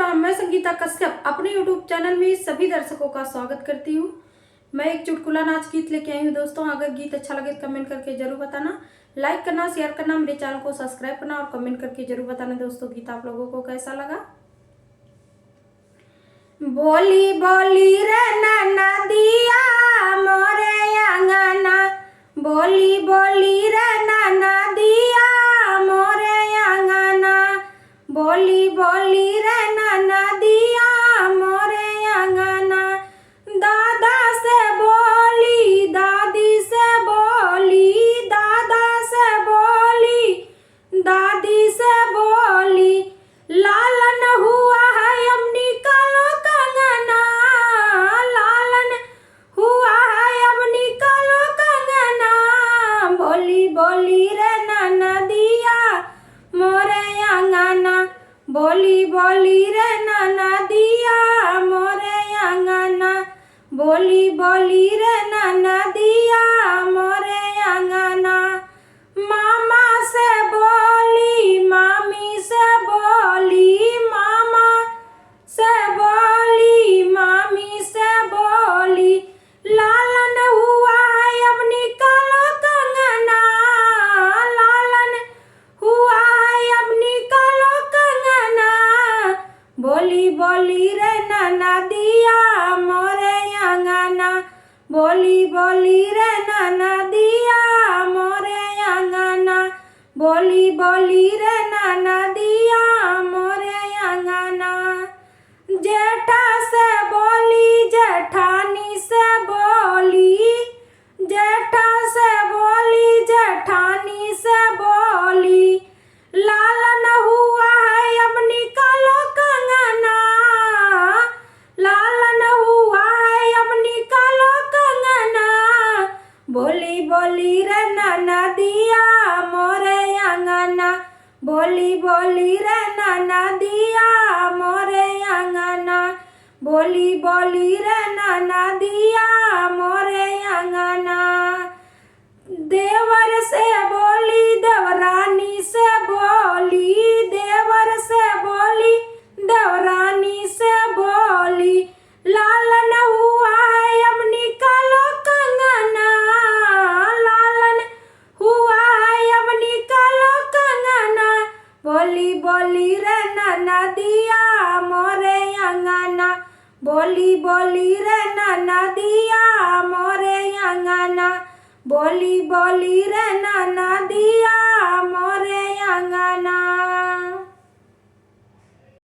प्रणाम। मैं संगीता कश्यप अपने YouTube चैनल में सभी दर्शकों का स्वागत करती हूँ। मैं एक चुटकुला नाच गीत लेके आई हूँ दोस्तों। अगर गीत अच्छा लगे तो कमेंट करके जरूर बताना, लाइक करना, शेयर करना, मेरे चैनल को सब्सक्राइब करना और कमेंट करके जरूर बताना दोस्तों गीत आप लोगों को कैसा लगा। बोली बोली रे नदिया मोरे अंगना, बोली बोली रे नदिया मोरे अंगना, बोली बोली रे नदिया मोरे अंगना। दादा से बोली, दादी से बोली, दादा से बोली, दादी से बोली, लालन हुआ है अब निकालो कंगना, लालन हुआ है अब निकालो कंगना। बोली बोली रे नदिया मोरे अंगना, बोली बोली रे नदिया मोरे अंगना, बोली बोली रे नदिया मोरे अंगना। मामा से बोली, मामी से बोली, मामा से बोली, मामी से बोली, लालन हुआ है अब निकालो कंगना, लालन हुआ है अब निकालो कंगना। बोली बोली रे नदिया मोरे अंगना, बोली बोली रे नदिया मोरे अंगना, बोली बोली रे नदिया मोरे अंगना। जेठा से बोली, जेठानी से बोली, जेठा से बोली, जेठानी से बोली, लालन हुआ है अब निकालो कंगना, लालन हुआ है अब निकालो कंगना। बोली बोली रे नदिया मोरे अंगना, बोली बोली रे नदिया मोरे अंगना, बोली बोली रे नदिया मोरे अंगना। देवर से बोली, देवरानी से बोली, देवर से बोली, देवरानी से बोली, लालन हुआ है अब निकालो कंगना, लालन हुआ है अब निकालो कंगना। बोली बोली रे नदिया मोरे अंगना, बोली बोली रे नदिया मोरे अंगना, बोली बोली रे नदिया मोरे अंगना।